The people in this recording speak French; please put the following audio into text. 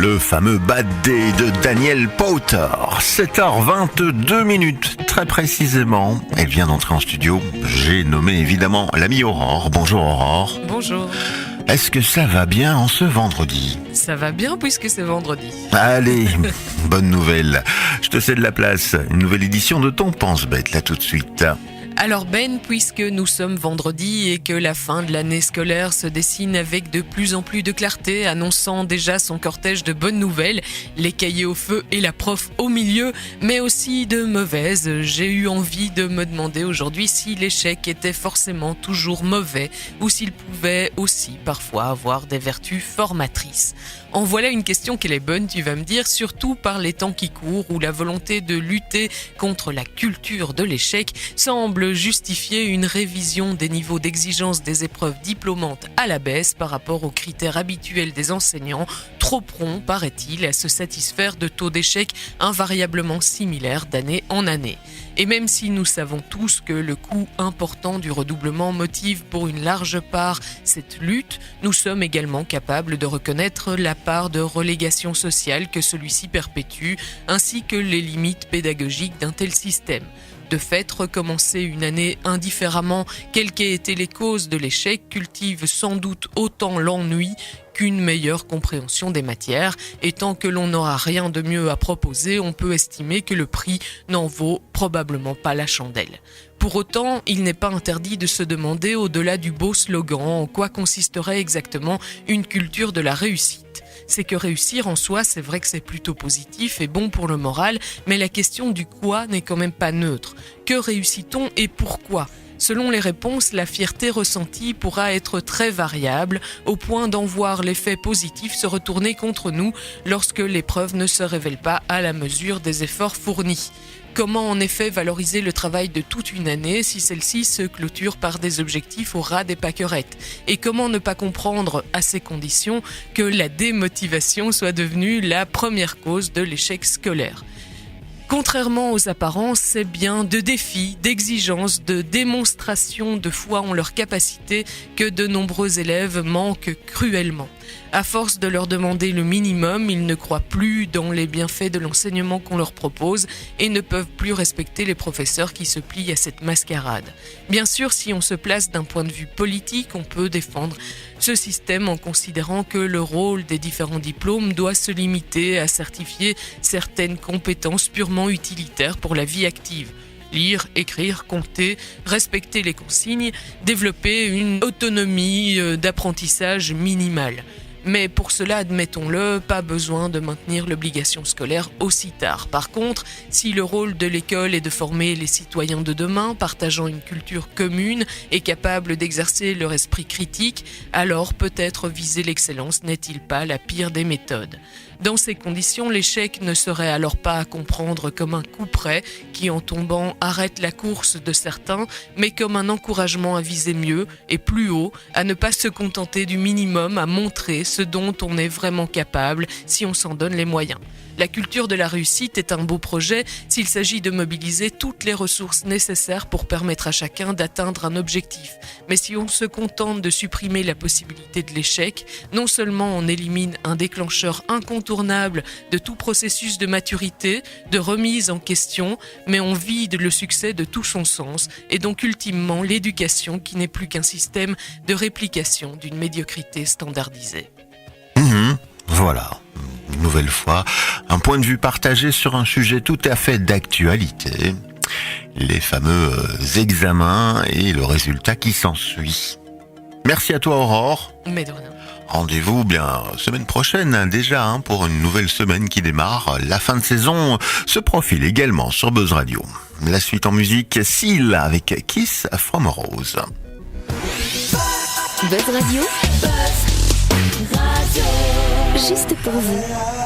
le fameux Bad Day de Daniel Powter. 7h22, très précisément. Elle vient d'entrer en studio. J'ai nommé évidemment l'amie Aurore. Bonjour Aurore. Bonjour. Est-ce que ça va bien en ce vendredi ? Ça va bien puisque c'est vendredi. Allez, bonne nouvelle. Je te cède la place. Une nouvelle édition de ton Pense-Bête, là tout de suite. Alors Ben, puisque nous sommes vendredi et que la fin de l'année scolaire se dessine avec de plus en plus de clarté, annonçant déjà son cortège de bonnes nouvelles, les cahiers au feu et la prof au milieu, mais aussi de mauvaises, j'ai eu envie de me demander aujourd'hui si l'échec était forcément toujours mauvais ou s'il pouvait aussi parfois avoir des vertus formatrices. En voilà une question qu'elle est bonne, tu vas me dire, surtout par les temps qui courent où la volonté de lutter contre la culture de l'échec semble justifier une révision des niveaux d'exigence des épreuves diplômantes à la baisse par rapport aux critères habituels des enseignants, trop prompts, paraît-il, à se satisfaire de taux d'échec invariablement similaires d'année en année. Et même si nous savons tous que le coût important du redoublement motive pour une large part cette lutte, nous sommes également capables de reconnaître la part de relégation sociale que celui-ci perpétue, ainsi que les limites pédagogiques d'un tel système. De fait, recommencer une année indifféremment, quelles qu'aient été les causes de l'échec, cultive sans doute autant l'ennui qu'une meilleure compréhension des matières, et tant que l'on n'aura rien de mieux à proposer, on peut estimer que le prix n'en vaut probablement pas la chandelle. Pour autant, il n'est pas interdit de se demander, au-delà du beau slogan, en quoi consisterait exactement une culture de la réussite. C'est que réussir en soi, c'est vrai que c'est plutôt positif et bon pour le moral, mais la question du quoi n'est quand même pas neutre. Que réussit-on et pourquoi ? Selon les réponses, la fierté ressentie pourra être très variable, au point d'en voir l'effet positif se retourner contre nous lorsque l'épreuve ne se révèle pas à la mesure des efforts fournis. Comment en effet valoriser le travail de toute une année si celle-ci se clôture par des objectifs au ras des pâquerettes ? Et comment ne pas comprendre, à ces conditions, que la démotivation soit devenue la première cause de l'échec scolaire ? Contrairement aux apparences, c'est bien de défis, d'exigences, de démonstrations de foi en leurs capacités que de nombreux élèves manquent cruellement. À force de leur demander le minimum, ils ne croient plus dans les bienfaits de l'enseignement qu'on leur propose et ne peuvent plus respecter les professeurs qui se plient à cette mascarade. Bien sûr, si on se place d'un point de vue politique, on peut défendre ce système en considérant que le rôle des différents diplômes doit se limiter à certifier certaines compétences purement utilitaires pour la vie active. Lire, écrire, compter, respecter les consignes, développer une autonomie d'apprentissage minimale. Mais pour cela, admettons-le, pas besoin de maintenir l'obligation scolaire aussi tard. Par contre, si le rôle de l'école est de former les citoyens de demain, partageant une culture commune et capables d'exercer leur esprit critique, alors peut-être viser l'excellence n'est-il pas la pire des méthodes. Dans ces conditions, l'échec ne serait alors pas à comprendre comme un coup près qui, en tombant, arrête la course de certains, mais comme un encouragement à viser mieux et plus haut, à ne pas se contenter du minimum, à montrer ce dont on est vraiment capable si on s'en donne les moyens. La culture de la réussite est un beau projet s'il s'agit de mobiliser toutes les ressources nécessaires pour permettre à chacun d'atteindre un objectif. Mais si on se contente de supprimer la possibilité de l'échec, non seulement on élimine un déclencheur incontournable de tout processus de maturité, de remise en question, mais on vide le succès de tout son sens et donc ultimement l'éducation qui n'est plus qu'un système de réplication d'une médiocrité standardisée. Voilà. Une nouvelle fois, un point de vue partagé sur un sujet tout à fait d'actualité, les fameux examens et le résultat qui s'ensuit. Merci à toi Aurore. Mais de rien. Rendez-vous bien semaine prochaine déjà pour une nouvelle semaine qui démarre. La fin de saison se profile également sur Buzz Radio. La suite en musique, Seal avec Kiss from a Rose. Buzz Radio. Juste pour vous.